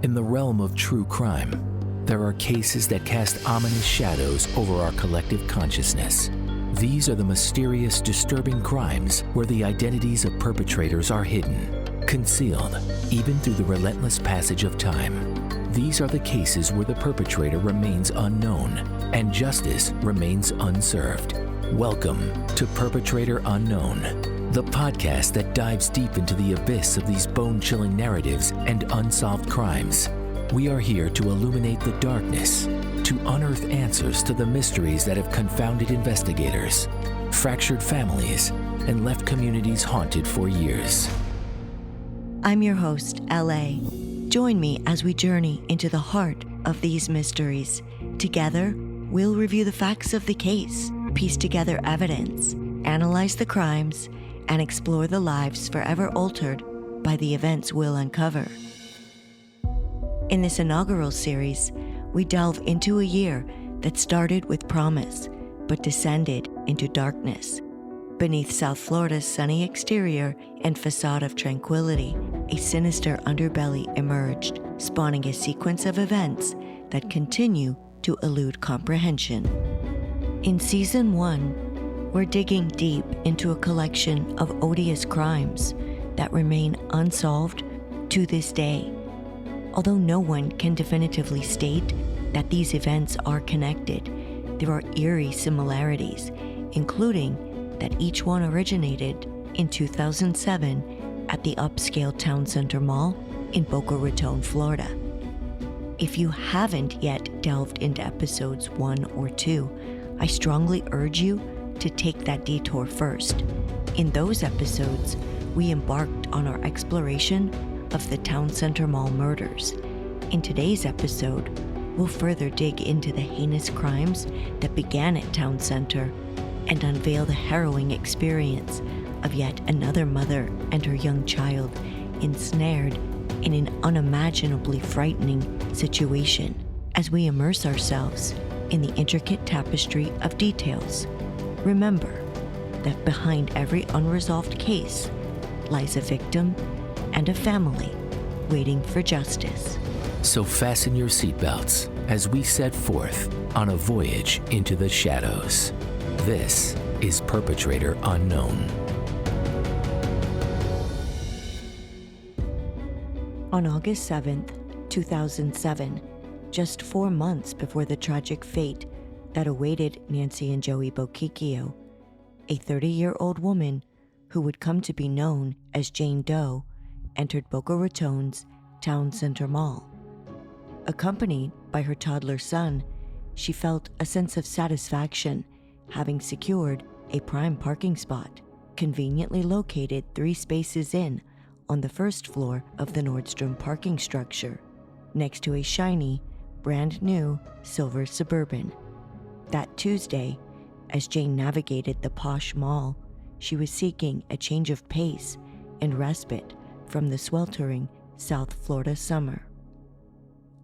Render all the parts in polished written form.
In the realm of true crime, there are cases that cast ominous shadows over our collective consciousness. These are the mysterious, disturbing crimes where the identities of perpetrators are hidden, concealed, even through the relentless passage of time. These are the cases where the perpetrator remains unknown and justice remains unserved. Welcome to Perpetrator Unknown, the podcast that dives deep into the abyss of these bone-chilling narratives and unsolved crimes. We are here to illuminate the darkness, to unearth answers to the mysteries that have confounded investigators, fractured families, and left communities haunted for years. I'm your host, L.A. Join me as we journey into the heart of these mysteries. Together, we'll review the facts of the case, piece together evidence, analyze the crimes, and explore the lives forever altered by the events we'll uncover. In this inaugural series, we delve into a year that started with promise, but descended into darkness. Beneath South Florida's sunny exterior and facade of tranquility, a sinister underbelly emerged, spawning a sequence of events that continue to elude comprehension. In Season 1, we're digging deep into a collection of odious crimes that remain unsolved to this day. Although no one can definitively state that these events are connected, there are eerie similarities, including that each one originated in 2007 at the upscale town center mall in Boca Raton, Florida. If you haven't yet delved into episodes 1 or 2, I strongly urge you to take that detour first. In those episodes, we embarked on our exploration of the Town Center Mall murders. In today's episode, we'll further dig into the heinous crimes that began at Town Center and unveil the harrowing experience of yet another mother and her young child ensnared in an unimaginably frightening situation. As we immerse ourselves in the intricate tapestry of details, remember that behind every unresolved case lies a victim and a family waiting for justice. So fasten your seatbelts as we set forth on a voyage into the shadows. This is Perpetrator Unknown. On August 7th, 2007, just 4 months before the tragic fate that awaited Nancy and Joey Bochicchio, a 30-year-old woman who would come to be known as Jane Doe entered Boca Raton's Town Center Mall. Accompanied by her toddler son, she felt a sense of satisfaction having secured a prime parking spot, conveniently located 3 spaces in on the first floor of the Nordstrom parking structure, next to a shiny, brand new silver Suburban. That Tuesday, as Jane navigated the posh mall, she was seeking a change of pace and respite from the sweltering South Florida summer.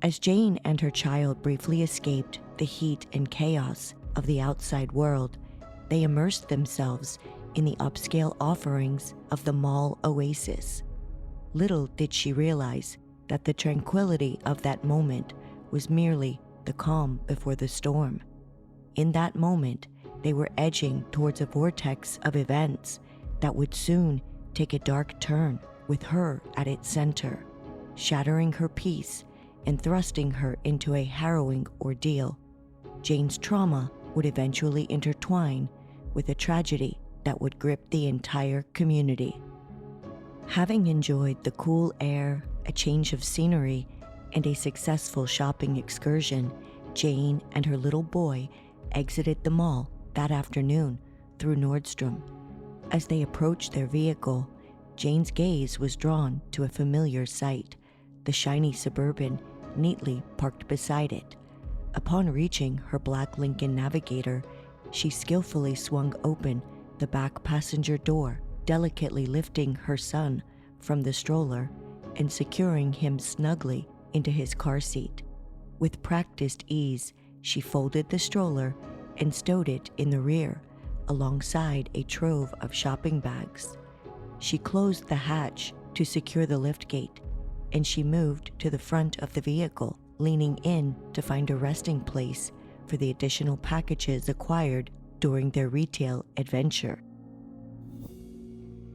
As Jane and her child briefly escaped the heat and chaos of the outside world, they immersed themselves in the upscale offerings of the mall oasis. Little did she realize that the tranquility of that moment was merely the calm before the storm. In that moment, they were edging towards a vortex of events that would soon take a dark turn with her at its center, shattering her peace and thrusting her into a harrowing ordeal. Jane's trauma would eventually intertwine with a tragedy that would grip the entire community. Having enjoyed the cool air, a change of scenery, and a successful shopping excursion, Jane and her little boy exited the mall that afternoon through Nordstrom. As they approached their vehicle, Jane's gaze was drawn to a familiar sight, the shiny Suburban neatly parked beside it. Upon reaching her black Lincoln Navigator, she skillfully swung open the back passenger door, delicately lifting her son from the stroller and securing him snugly into his car seat. With practiced ease, she folded the stroller and stowed it in the rear, alongside a trove of shopping bags. She closed the hatch to secure the liftgate, and she moved to the front of the vehicle, leaning in to find a resting place for the additional packages acquired during their retail adventure.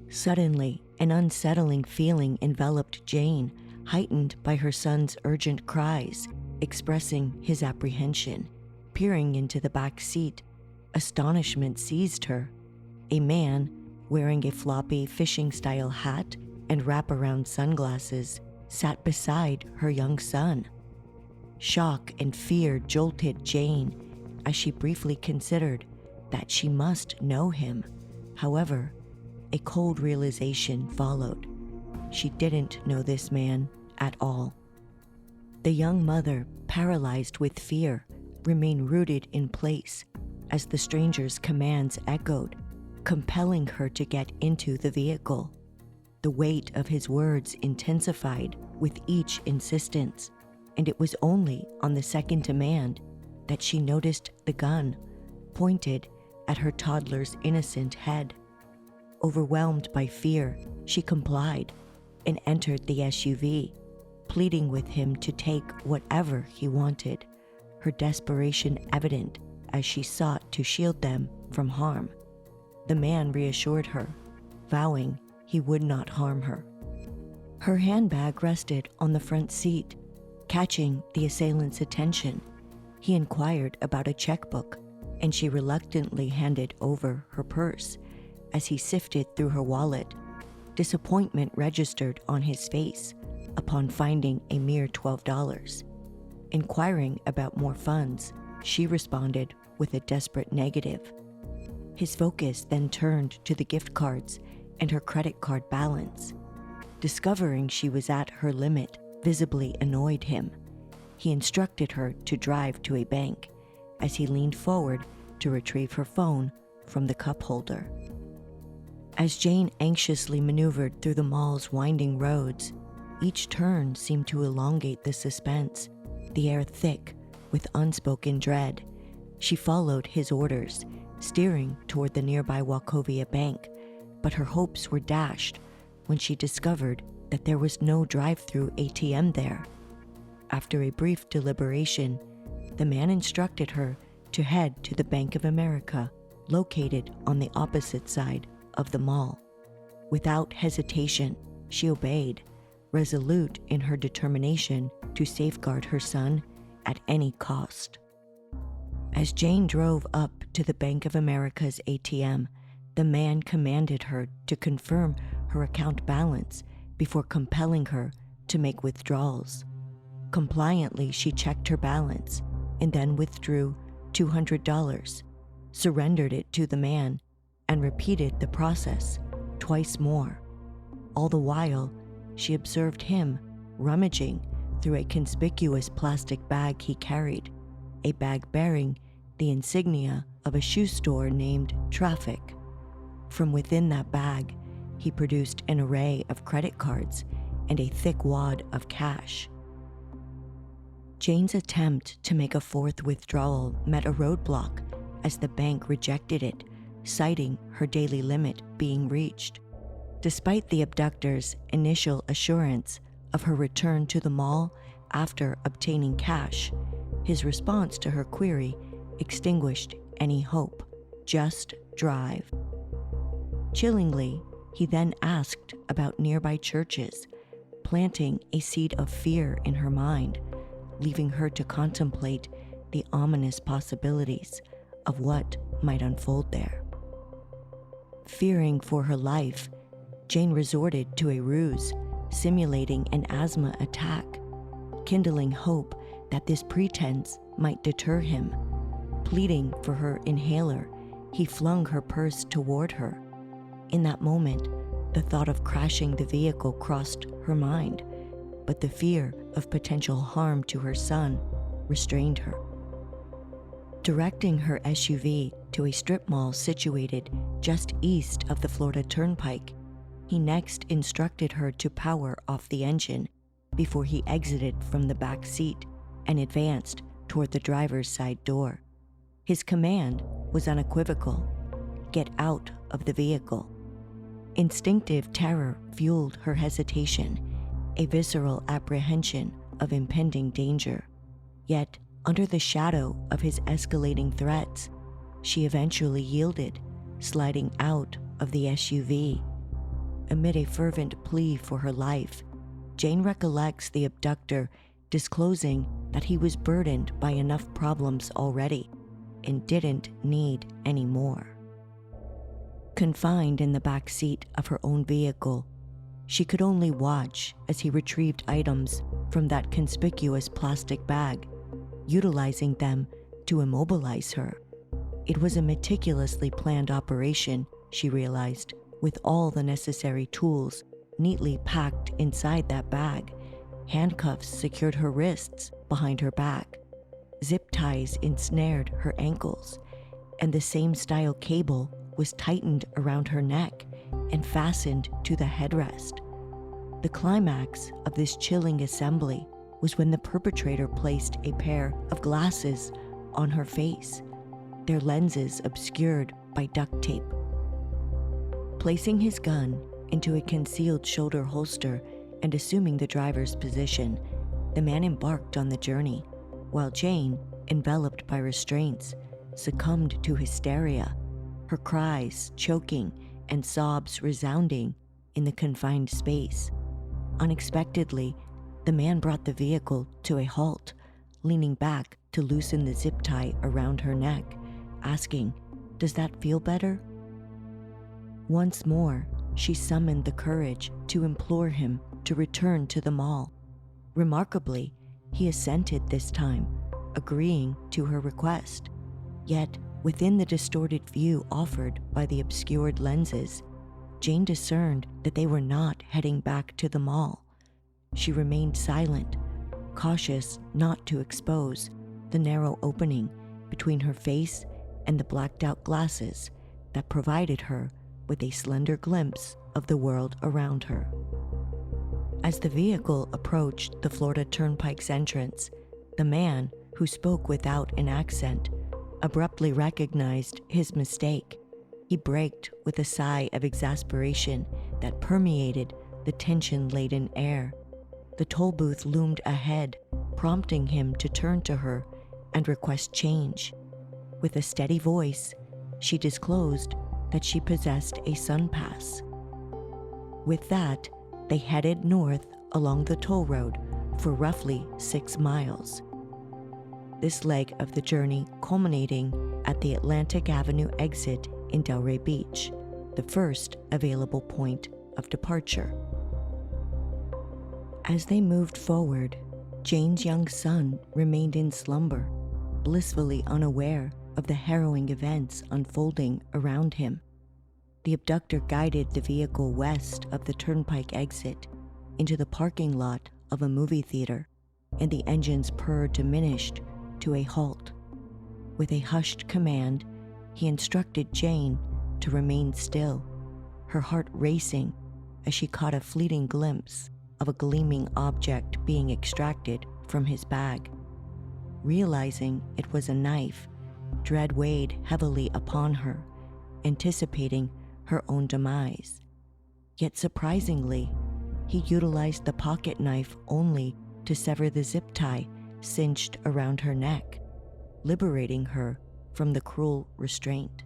Suddenly, an unsettling feeling enveloped Jane, heightened by her son's urgent cries, expressing his apprehension. Peering into the back seat, astonishment seized her. A man, wearing a floppy fishing-style hat and wraparound sunglasses, sat beside her young son. Shock and fear jolted Jane as she briefly considered that she must know him. However, a cold realization followed. She didn't know this man at all. The young mother, paralyzed with fear, remained rooted in place as the stranger's commands echoed, compelling her to get into the vehicle. The weight of his words intensified with each insistence, and it was only on the second demand that she noticed the gun pointed at her toddler's innocent head. Overwhelmed by fear, she complied and entered the SUV, pleading with him to take whatever he wanted, her desperation evident as she sought to shield them from harm. The man reassured her, vowing he would not harm her. Her handbag rested on the front seat. Catching the assailant's attention, he inquired about a checkbook, and she reluctantly handed over her purse. As he sifted through her wallet, disappointment registered on his face upon finding a mere $12. Inquiring about more funds, she responded with a desperate negative. His focus then turned to the gift cards and her credit card balance. Discovering she was at her limit visibly annoyed him. He instructed her to drive to a bank as he leaned forward to retrieve her phone from the cup holder. As Jane anxiously maneuvered through the mall's winding roads, each turn seemed to elongate the suspense, the air thick with unspoken dread. She followed his orders, steering toward the nearby Wachovia Bank, but her hopes were dashed when she discovered that there was no drive-through ATM there. After a brief deliberation, the man instructed her to head to the Bank of America, located on the opposite side of the mall. Without hesitation, she obeyed, resolute in her determination to safeguard her son at any cost. As Jane drove up to the Bank of America's ATM, the man commanded her to confirm her account balance before compelling her to make withdrawals. Compliantly, she checked her balance and then withdrew $200, surrendered it to the man, and repeated the process twice more. All the while, she observed him rummaging through a conspicuous plastic bag he carried, a bag bearing the insignia of a shoe store named Traffic. From within that bag, he produced an array of credit cards and a thick wad of cash. Jane's attempt to make a fourth withdrawal met a roadblock as the bank rejected it, citing her daily limit being reached. Despite the abductor's initial assurance of her return to the mall after obtaining cash, his response to her query extinguished any hope. Just drive. Chillingly, he then asked about nearby churches, planting a seed of fear in her mind, leaving her to contemplate the ominous possibilities of what might unfold there. Fearing for her life, Jane resorted to a ruse, simulating an asthma attack, kindling hope that this pretense might deter him. Pleading for her inhaler, he flung her purse toward her. In that moment, the thought of crashing the vehicle crossed her mind, but the fear of potential harm to her son restrained her. Directing her SUV to a strip mall situated just east of the Florida Turnpike, he next instructed her to power off the engine before he exited from the back seat and advanced toward the driver's side door. His command was unequivocal: get out of the vehicle. Instinctive terror fueled her hesitation, a visceral apprehension of impending danger. Yet, under the shadow of his escalating threats, she eventually yielded, sliding out of the SUV. Amid a fervent plea for her life, Jane recollects the abductor disclosing that he was burdened by enough problems already and didn't need any more. Confined in the back seat of her own vehicle, she could only watch as he retrieved items from that conspicuous plastic bag, utilizing them to immobilize her. It was a meticulously planned operation, she realized, with all the necessary tools neatly packed inside that bag. Handcuffs secured her wrists behind her back. Zip ties ensnared her ankles, and the same style cable was tightened around her neck and fastened to the headrest. The climax of this chilling assembly was when the perpetrator placed a pair of glasses on her face, their lenses obscured by duct tape. Placing his gun into a concealed shoulder holster and assuming the driver's position, the man embarked on the journey, while Jane, enveloped by restraints, succumbed to hysteria, her cries choking and sobs resounding in the confined space. Unexpectedly, the man brought the vehicle to a halt, leaning back to loosen the zip tie around her neck, asking, "Does that feel better?" Once more, she summoned the courage to implore him to return to the mall. Remarkably, he assented this time, agreeing to her request. Yet, within the distorted view offered by the obscured lenses, Jane discerned that they were not heading back to the mall. She remained silent, cautious not to expose the narrow opening between her face and the blacked-out glasses that provided her with a slender glimpse of the world around her. As the vehicle approached the Florida Turnpike's entrance, the man, who spoke without an accent, abruptly recognized his mistake. He braked with a sigh of exasperation that permeated the tension-laden air. The toll booth loomed ahead, prompting him to turn to her and request change. With a steady voice, she disclosed that she possessed a sun pass. With that, they headed north along the toll road for roughly 6 miles. This leg of the journey culminating at the Atlantic Avenue exit in Delray Beach, the first available point of departure. As they moved forward, Jane's young son remained in slumber, blissfully unaware of the harrowing events unfolding around him. The abductor guided the vehicle west of the turnpike exit into the parking lot of a movie theater, and the engine's purr diminished to a halt. With a hushed command, he instructed Jane to remain still, her heart racing as she caught a fleeting glimpse of a gleaming object being extracted from his bag. Realizing it was a knife, dread weighed heavily upon her, anticipating her own demise. Yet surprisingly, he utilized the pocket knife only to sever the zip tie cinched around her neck, liberating her from the cruel restraint.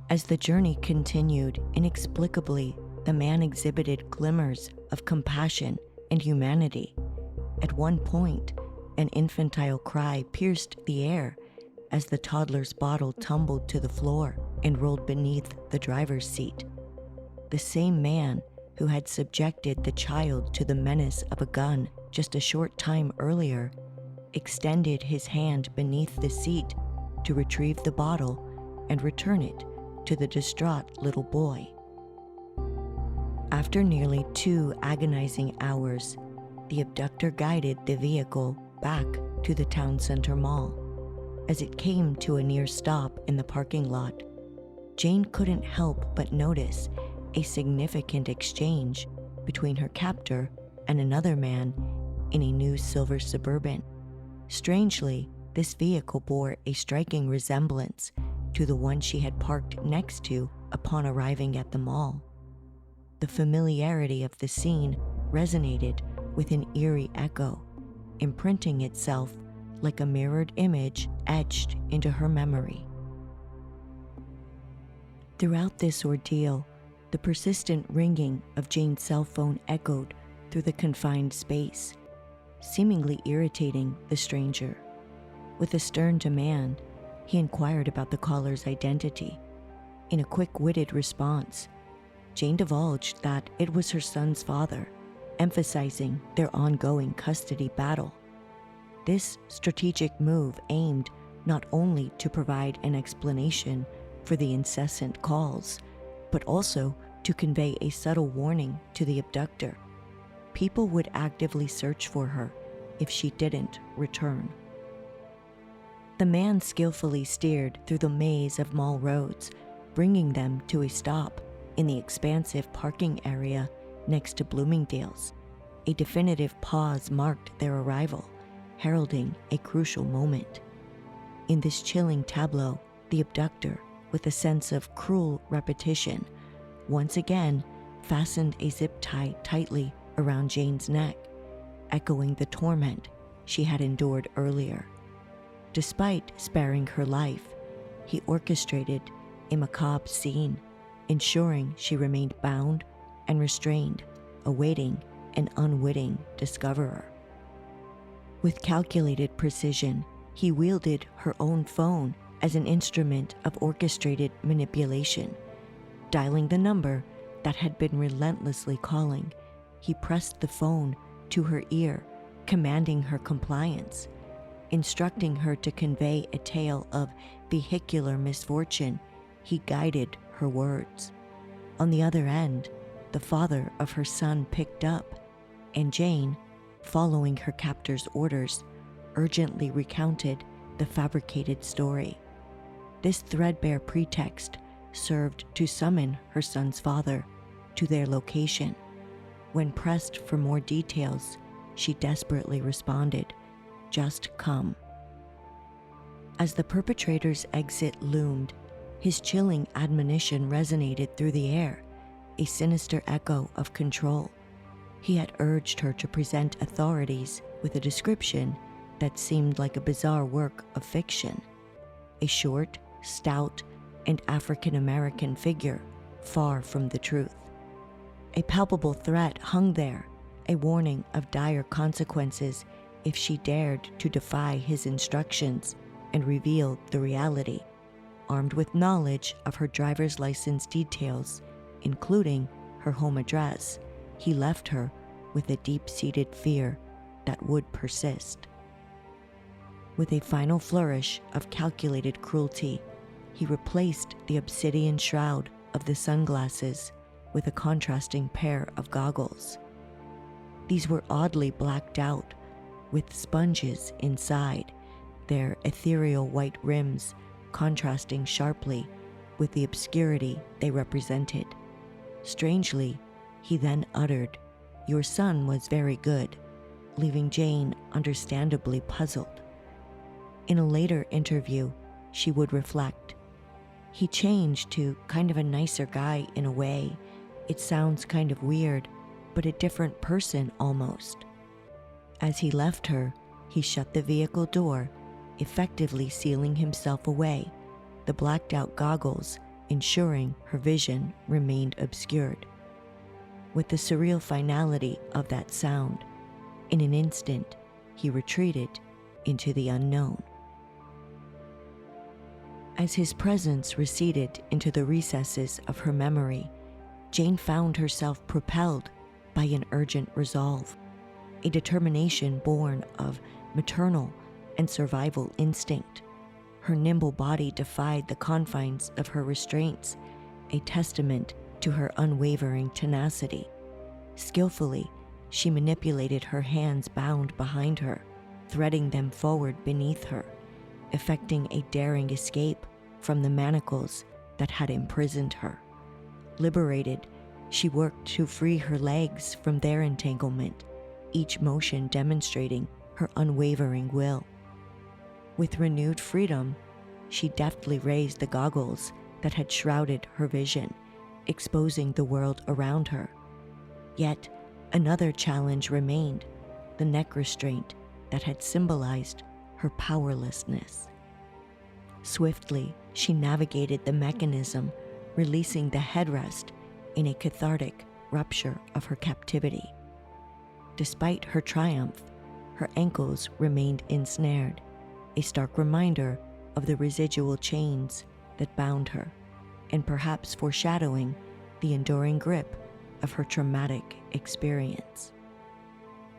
As the journey continued, inexplicably, the man exhibited glimmers of compassion and humanity. At one point, an infantile cry pierced the air as the toddler's bottle tumbled to the floor and rolled beneath the driver's seat. The same man who had subjected the child to the menace of a gun just a short time earlier extended his hand beneath the seat to retrieve the bottle and return it to the distraught little boy. After nearly 2 agonizing hours, the abductor guided the vehicle back to the town center mall. As it came to a near stop in the parking lot, Jane couldn't help but notice a significant exchange between her captor and another man in a new silver Suburban. Strangely, this vehicle bore a striking resemblance to the one she had parked next to upon arriving at the mall. The familiarity of the scene resonated with an eerie echo, imprinting itself like a mirrored image etched into her memory. Throughout this ordeal, the persistent ringing of Jane's cell phone echoed through the confined space, seemingly irritating the stranger. With a stern demand, he inquired about the caller's identity. In a quick-witted response, Jane divulged that it was her son's father, emphasizing their ongoing custody battle. This strategic move aimed not only to provide an explanation for the incessant calls, but also to convey a subtle warning to the abductor. People would actively search for her if she didn't return. The man skillfully steered through the maze of mall roads, bringing them to a stop in the expansive parking area next to Bloomingdale's. A definitive pause marked their arrival, heralding a crucial moment. In this chilling tableau, the abductor, with a sense of cruel repetition, once again fastened a zip tie tightly around Jane's neck, echoing the torment she had endured earlier. Despite sparing her life, he orchestrated a macabre scene, ensuring she remained bound and restrained, awaiting an unwitting discoverer. With calculated precision, he wielded her own phone as an instrument of orchestrated manipulation. Dialing the number that had been relentlessly calling, he pressed the phone to her ear, commanding her compliance. Instructing her to convey a tale of vehicular misfortune, he guided her words. On the other end, the father of her son picked up, and Jane, following her captor's orders, urgently recounted the fabricated story. This threadbare pretext served to summon her son's father to their location. When pressed for more details, she desperately responded, "Just come." As the perpetrator's exit loomed, his chilling admonition resonated through the air, a sinister echo of control. He had urged her to present authorities with a description that seemed like a bizarre work of fiction. A short, stout, and African-American figure, far from the truth. A palpable threat hung there, a warning of dire consequences if she dared to defy his instructions and reveal the reality. Armed with knowledge of her driver's license details, including her home address, he left her with a deep-seated fear that would persist. With a final flourish of calculated cruelty, he replaced the obsidian shroud of the sunglasses with a contrasting pair of goggles. These were oddly blacked out, with sponges inside, their ethereal white rims contrasting sharply with the obscurity they represented. Strangely, he then uttered, "Your son was very good," leaving Jane understandably puzzled. In a later interview, she would reflect, "He changed to kind of a nicer guy in a way. It sounds kind of weird, but a different person almost." As he left her, he shut the vehicle door, effectively sealing himself away, the blacked-out goggles ensuring her vision remained obscured. With the surreal finality of that sound, in an instant, he retreated into the unknown. As his presence receded into the recesses of her memory, Jane found herself propelled by an urgent resolve, a determination born of maternal and survival instinct. Her nimble body defied the confines of her restraints, a testament to her unwavering tenacity. Skillfully, she manipulated her hands bound behind her, threading them forward beneath her, effecting a daring escape from the manacles that had imprisoned her. Liberated, she worked to free her legs from their entanglement, each motion demonstrating her unwavering will. With renewed freedom, she deftly raised the goggles that had shrouded her vision, exposing the world around her. Yet, Another challenge remained, the neck restraint that had symbolized her powerlessness. Swiftly, she navigated the mechanism, releasing the headrest in a cathartic rupture of her captivity. Despite her triumph, her ankles remained ensnared, a stark reminder of the residual chains that bound her, and perhaps foreshadowing the enduring grip of her traumatic experience.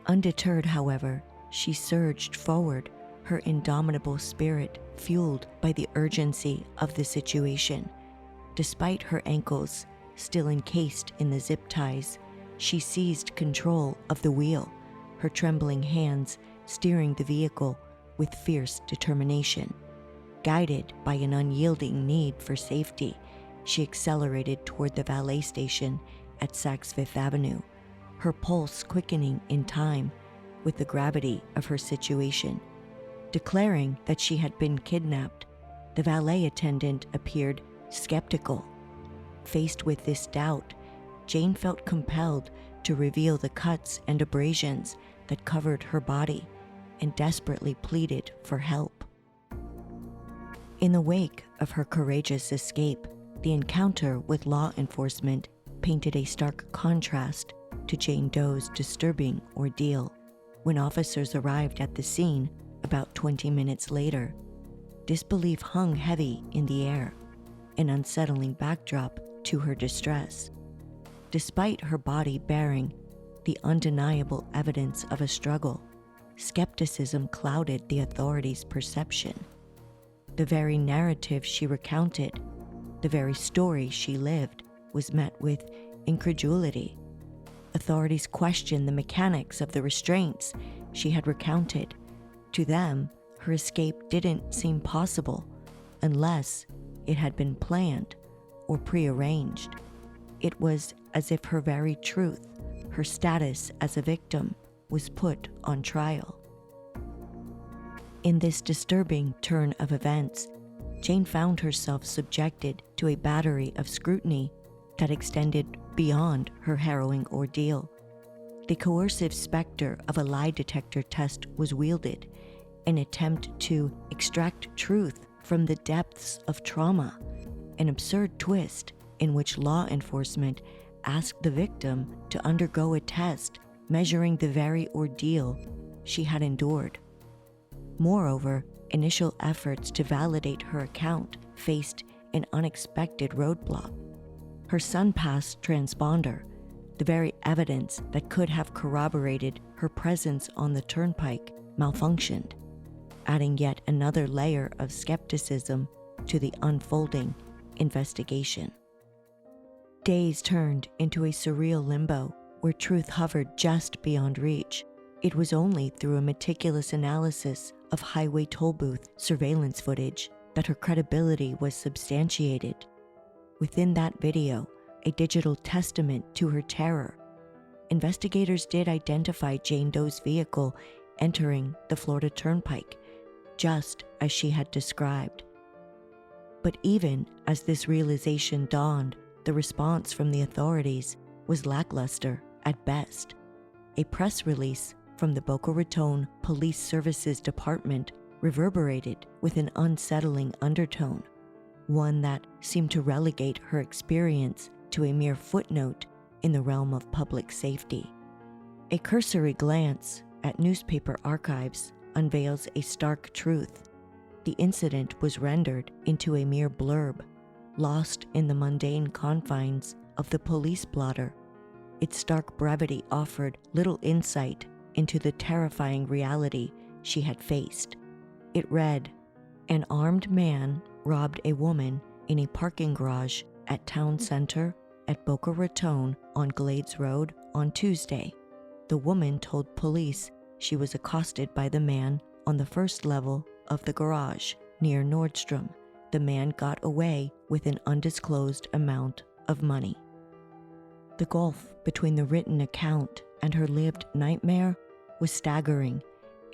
Undeterred, however, she surged forward, her indomitable spirit fueled by the urgency of the situation. Despite her ankles still encased in the zip ties, she seized control of the wheel, her trembling hands steering the vehicle with fierce determination. Guided by an unyielding need for safety, she accelerated toward the valet station at Saks Fifth Avenue, her pulse quickening in time with the gravity of her situation. Declaring that she had been kidnapped, the valet attendant appeared skeptical. Faced with this doubt, Jane felt compelled to reveal the cuts and abrasions that covered her body and desperately pleaded for help. In the wake of her courageous escape, the encounter with law enforcement painted a stark contrast to Jane Doe's disturbing ordeal. When officers arrived at the scene about 20 minutes later, disbelief hung heavy in the air, an unsettling backdrop to her distress. Despite her body bearing the undeniable evidence of a struggle, skepticism clouded the authorities' perception. The very narrative she recounted, the very story she lived, was met with incredulity. Authorities questioned the mechanics of the restraints she had recounted. To them, her escape didn't seem possible unless it had been planned or prearranged. It was as if her very truth, her status as a victim, was put on trial. In this disturbing turn of events, Jane found herself subjected to a battery of scrutiny that extended beyond her harrowing ordeal. The coercive specter of a lie detector test was wielded, an attempt to extract truth from the depths of trauma, an absurd twist in which law enforcement asked the victim to undergo a test measuring the very ordeal she had endured. Moreover, initial efforts to validate her account faced an unexpected roadblock. Her SunPass transponder, the very evidence that could have corroborated her presence on the turnpike, malfunctioned, adding yet another layer of skepticism to the unfolding investigation. Days turned into a surreal limbo where truth hovered just beyond reach. It was only through a meticulous analysis of highway toll booth surveillance footage that her credibility was substantiated. Within that video, a digital testament to her terror, investigators did identify Jane Doe's vehicle entering the Florida Turnpike, just as she had described. But even as this realization dawned, the response from the authorities was lackluster at best. A press release from the Boca Raton Police Services Department reverberated with an unsettling undertone, one that seemed to relegate her experience to a mere footnote in the realm of public safety. A cursory glance at newspaper archives unveils a stark truth. The incident was rendered into a mere blurb, lost in the mundane confines of the police blotter. Its stark brevity offered little insight into the terrifying reality she had faced. It read, "An armed man robbed a woman in a parking garage at Town Center at Boca Raton on Glades Road on Tuesday. The woman told police she was accosted by the man on the first level of the garage near Nordstrom. The man got away with an undisclosed amount of money." The gulf between the written account and her lived nightmare was staggering,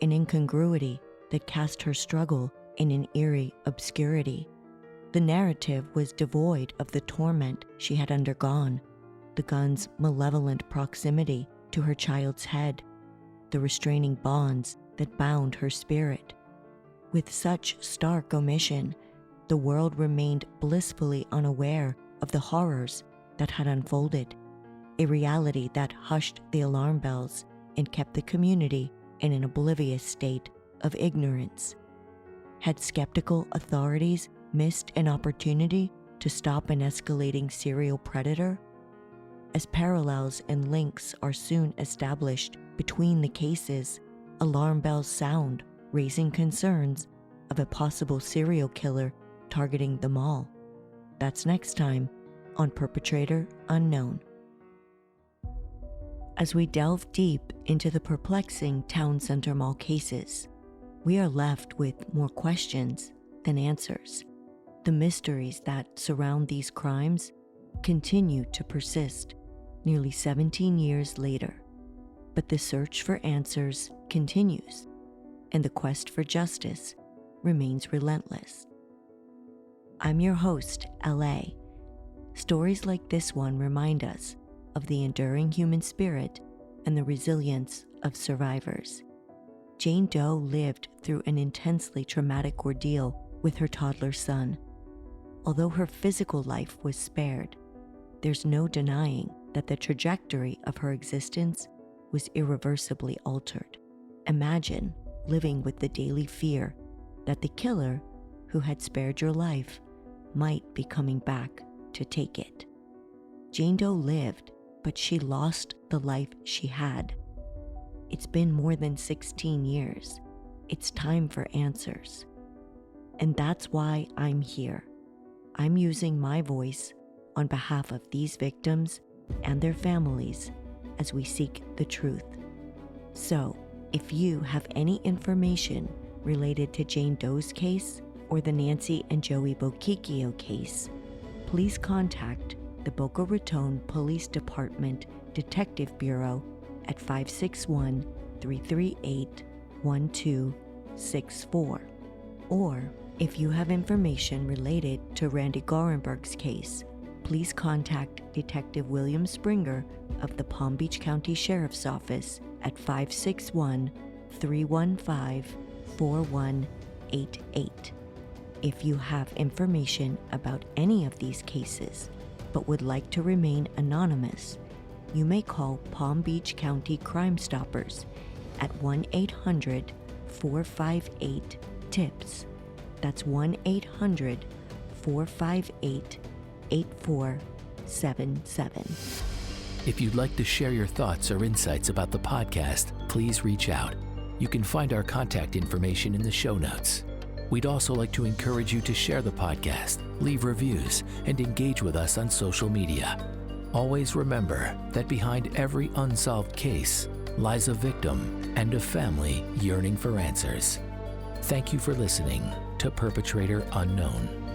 an incongruity that cast her struggle in an eerie obscurity. The narrative was devoid of the torment she had undergone, the gun's malevolent proximity, to her child's head, the restraining bonds that bound her spirit. With such stark omission, the world remained blissfully unaware of the horrors that had unfolded, a reality that hushed the alarm bells and kept the community in an oblivious state of ignorance. Had skeptical authorities missed an opportunity to stop an escalating serial predator? As parallels and links are soon established between the cases, alarm bells sound, raising concerns of a possible serial killer targeting them all. That's next time on Perpetrator Unknown. As we delve deep into the perplexing town center mall cases, we are left with more questions than answers. The mysteries that surround these crimes continue to persist nearly 17 years later, but the search for answers continues, and the quest for justice remains relentless. I'm your host, LA. Stories like this one remind us of the enduring human spirit and the resilience of survivors. Jane Doe lived through an intensely traumatic ordeal with her toddler son. Although her physical life was spared, there's no denying that the trajectory of her existence was irreversibly altered. Imagine living with the daily fear that the killer who had spared your life might be coming back to take it. Jane Doe lived, but she lost the life she had. It's been more than 16 years. It's time for answers. And that's why I'm here. I'm using my voice on behalf of these victims and their families as we seek the truth. So, if you have any information related to Jane Doe's case or the Nancy and Joey Bochicchio case, please contact the Boca Raton Police Department Detective Bureau at 561-338-1264. Or, if you have information related to Randy Gorenberg's case, please contact Detective William Springer of the Palm Beach County Sheriff's Office at 561-315-4188. If you have information about any of these cases but would like to remain anonymous, you may call Palm Beach County Crime Stoppers at 1-800-458-TIPS. That's 1-800-458-8477. If you'd like to share your thoughts or insights about the podcast, please reach out. You can find our contact information in the show notes. We'd also like to encourage you to share the podcast, leave reviews, and engage with us on social media. Always remember that behind every unsolved case lies a victim and a family yearning for answers. Thank you for listening to Perpetrator Unknown.